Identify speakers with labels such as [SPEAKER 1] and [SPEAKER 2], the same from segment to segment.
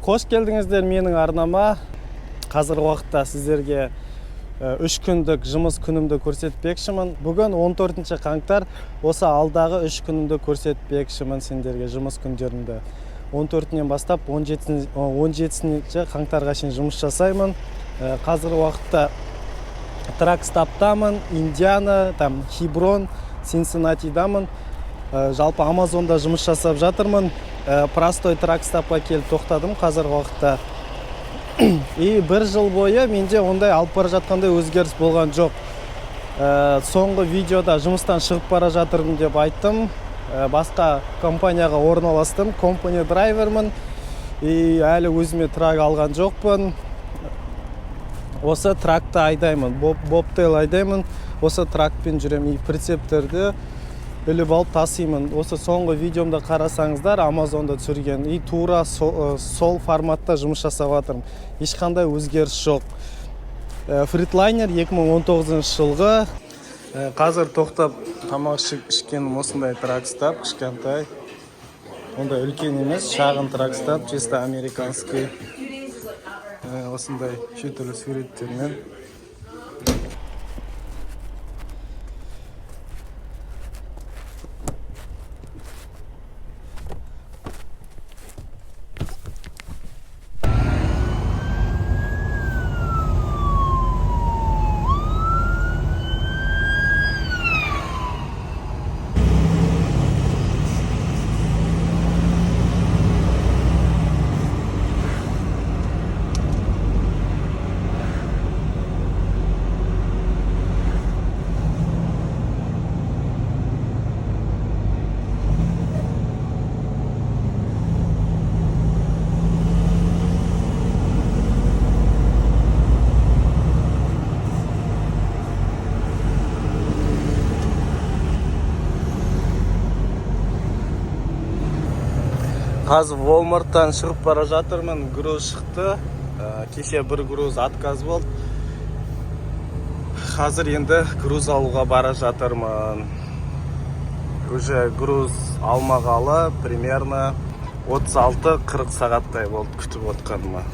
[SPEAKER 1] Қош келдіңіздер менің арнама. Қазіргі уақытта сіздерге 3 күндік жұмыс күнімді көрсетпекшімін. Бүгін 14 қаңтар, осы алдағы 3 күнімді көрсетпекшімін сендерге жұмыс күндерімді. 14-нен бастап 17 қаңтарға шейін жұмыс жасаймын. Қазіргі уақытта Тракстаптамын, Индиана, Хиброн, Синсиннатидамын. Жалпы Амазонда жұмыс жасап жатырмын. Простой Тракстапқа келіп тоқтадым қазіргі уақытта. И бір жыл бойы менде ондай алып бара жатқандай өзгеріс болған жоқ. Соңғы видеода жұмыстан шығып бара жатырмын деп айттым. Басқа компанияға орналастым, компания драйвермін. И әлі өзіме трак алған жоқпын. Осы тракты айдаймын, бобтейл айдаймын. Осы тракпен жүремін. И прицептерді іліп алып тасимын. Осы соңғы видеомда қарасаңыздар, Амазонда түсірген. И тура сол форматта жұмыс жасап жатырмын. Ешқандай өзгеріс жоқ. Фритлайнер 2019 жылғы. Қазір тоқтап тамақ ішкенім осындай Тракстап, кішкентай. Онда үлкен емес, шағын Тракстап, чисто американский. Осындай шетелі суреттермен. Қазір Walmarттан шығып бара жатырмын, груз шықты. Кеше бір груз отказ болды. Қазір енді груз алуға бара жатырмын. Уже груз алмағалы примерно 36-40 сағаттай болды күтіп отқаныма.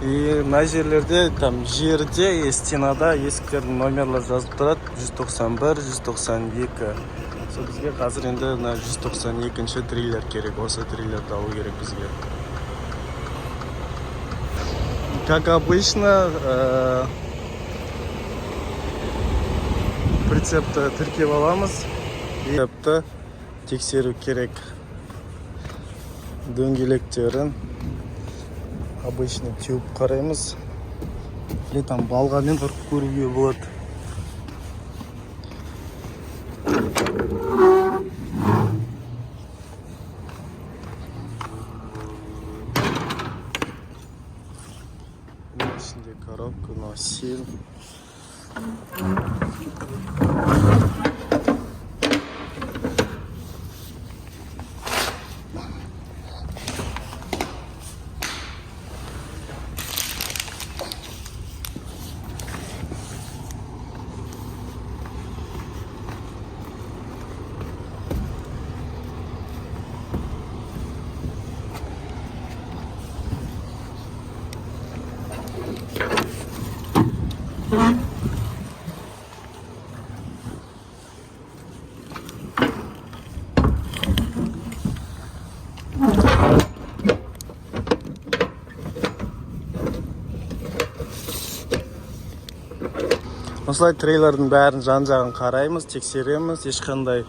[SPEAKER 1] И мына жерлерде, жерде, стенада есіктердің номерлар жазылып тұрады. 191, 192. Сол бізге қазір енді 192-ші триллер керек. Осы триллерді алу керек бізге. Как обычно, прицепті тіркеп аламыз. Прицепті тексеру керек. Дөңгелектерін обычно теуіп қараймыз. Или там балғамен ұрып көруге болады. İçinde коробка, носил. Осылай трейлердің бәрін жан-жағын қараймыз, тексереміз. Ешқандай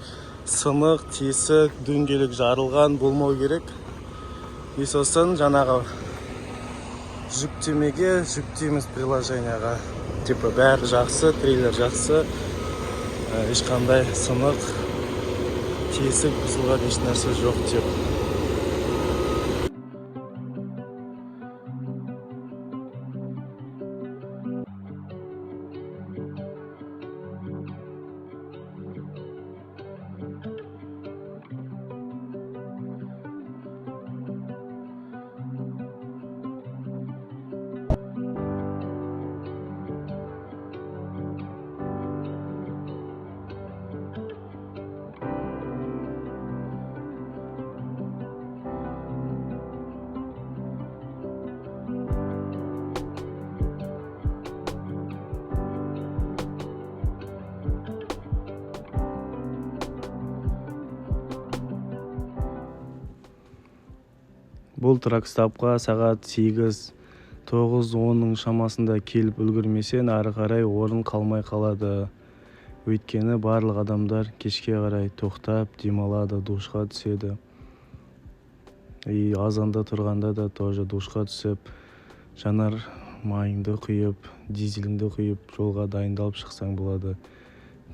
[SPEAKER 1] сынық, тесік, дөңгелек жарылған болмау керек. И сосын жаңағы жүктемеге жүктейміз приложенияға. Типа бәрі жақсы, трейлер жақсы. Ешқандай сынық, тесік, бұзылған еш нәрсе жоқ деп. Бұл тракстапқа сағат 8-9-10 шамасында келіп үлгермесең, ары қарай орын қалмай қалады. Өйткені барлық адамдар кешке қарай тоқтап, демалады, душқа түседі. Азанда тұрғанда да тоже душқа түсіп, жанар майыңды құйып, дизеліңді құйып, жолға дайындалып шықсаң болады.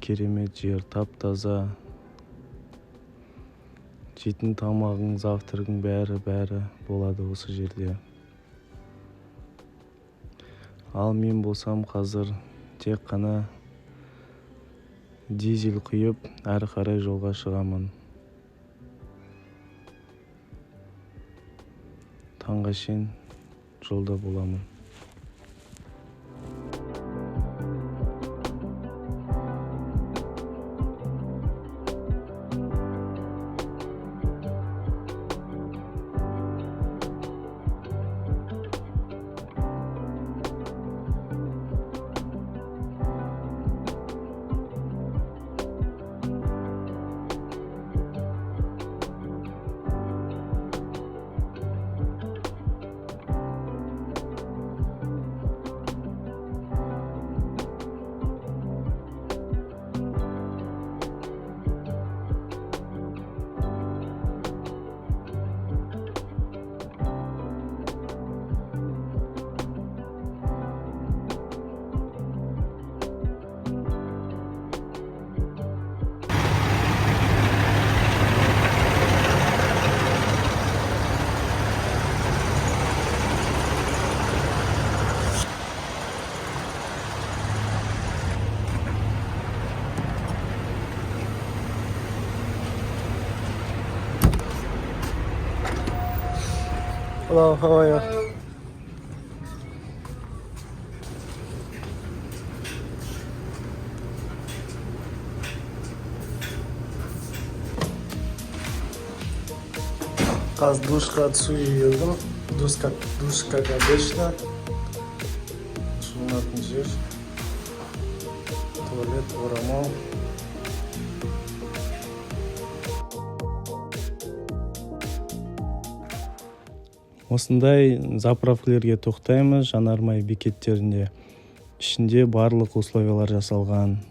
[SPEAKER 1] Керемет жер, тап-таза. Жейтін тамағың, завтрагың бәрі болады осы жерде. Ал мен болсам қазір тек қана дизель құйып, әрі қарай жолға шығамын. Таңға шейін жолда боламын. Hello, how are you? Қазір душқа түсуге келдім. Душ как обычно. Жуынатын жер. Туалет, орамал. Осындай заправкілерге тоқтаймыз, жанармай бекеттерінде. Ішінде барлық условиялар жасалған.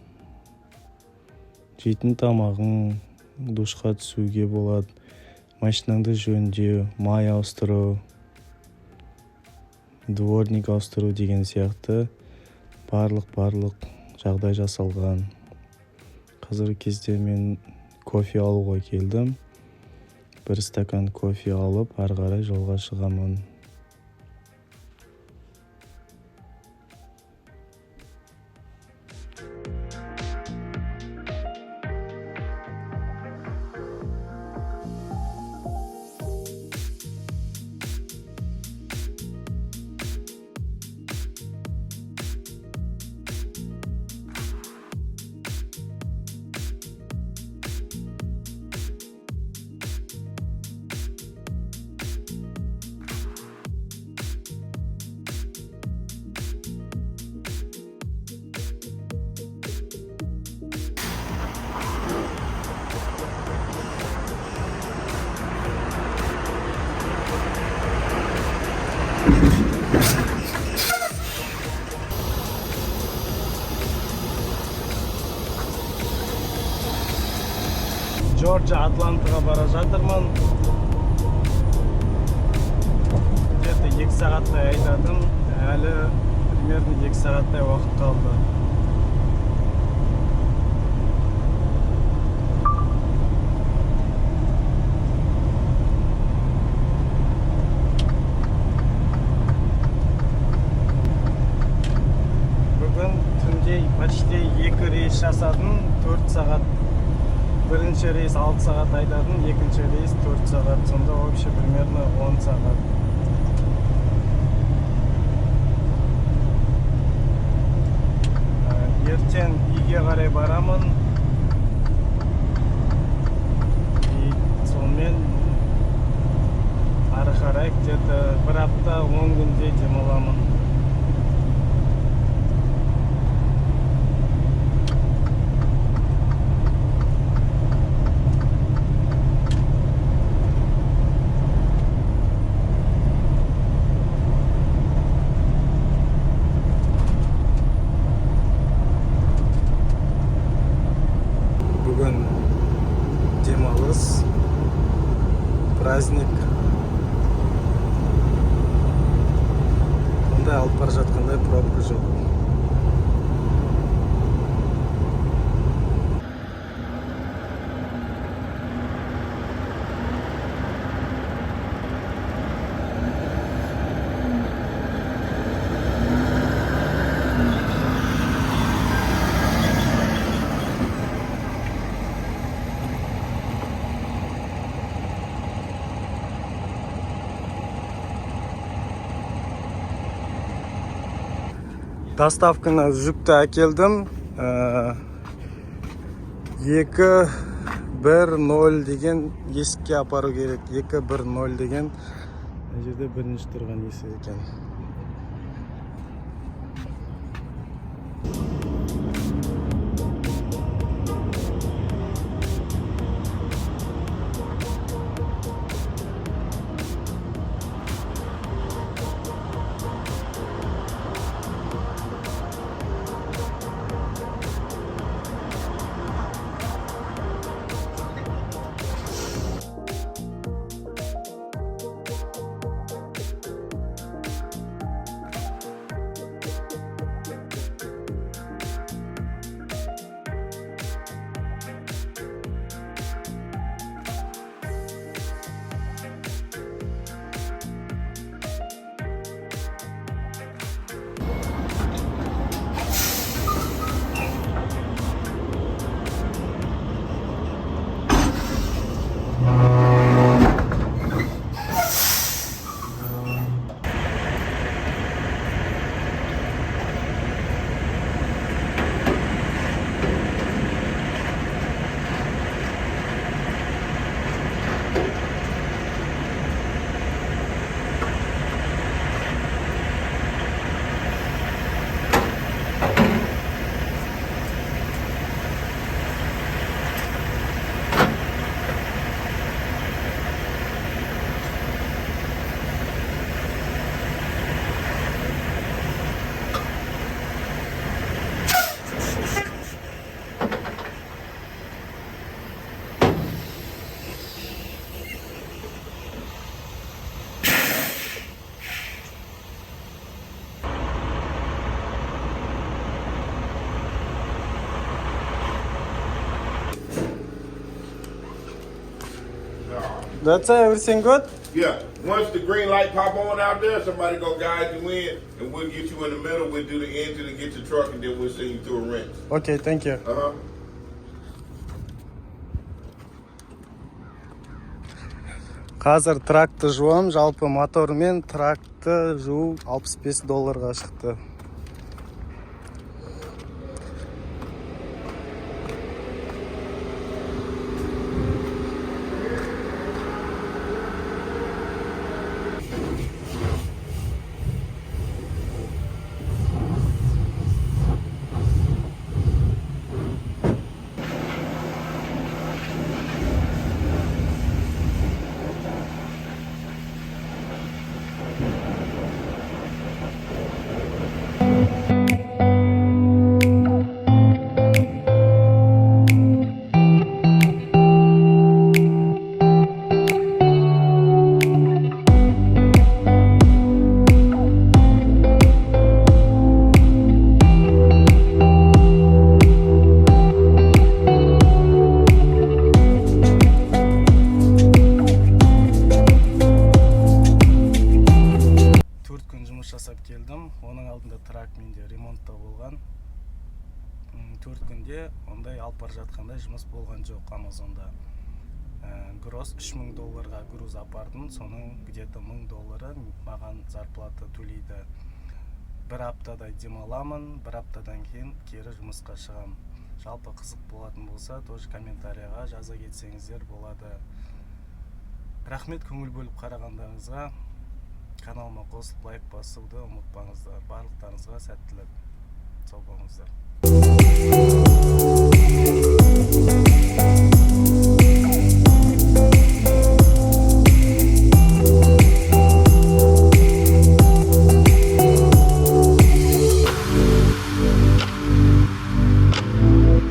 [SPEAKER 1] Жейтін тамағың, душқа түсуге болады, машинаңды жөндеу, май ауыстыру, дворник ауыстыру деген сияқты барлық жағдай жасалған. Қазіргі кезде мен кофе алуға келдім. Бір стакан кофе алып, ары қарай жолға шығамын. Джорджия Атлантаға бара жатырмын. Где-то 2 сағаттай айдадым. Әлі примерно 2 сағаттай уақыт қалды. Бүгін түнде почти 2 рейс жасадым, 4 сағат. Бірінші рейс 6 сағат айдадым, екінші рейс 4 сағат. Сонда вообще примерно 10 сағат. Ертең үйге қарай барамын. Сонымен ары қарай где-то 1 апта 10 күндей демаламын. алып бара жатқандай пробка жоқ. Доставканы жүкті әкелдім. 210 деген есікке апару керек. 210 деген жерде бірінші тұрған есік екен. That's everything good?
[SPEAKER 2] Yeah. Once the green light pop on out there, somebody go guide you in, and we'll get you in the middle. We'll do the engine and get your truck, and then we'll send you through a wrench.
[SPEAKER 1] Okay, thank you. Қазір тракты жуам, жалпы мотормен тракты жуу $65 шықты. Жасап келдім. Оның алдында трак менде ремонтта болған. 4 күнде ондай алып бара жатқандай жұмыс болған жоқ Амазонда. Гроз $3000 груз апардым. Соның где-то $1000 маған зарплата төлейді. Бір аптадай демаламын, бір аптадан кейін кері жұмысқа шығам. Жалпы қызық болатын болса, тоже комментарияға жаза кетсеңіздер болады. Рахмет көңіл бөліп қарағандарыңызға. Каналыма қосылып лайк басуды ұмытпаңыздар. Барлықтарыңызға сәттілік. Сау болыңыздар.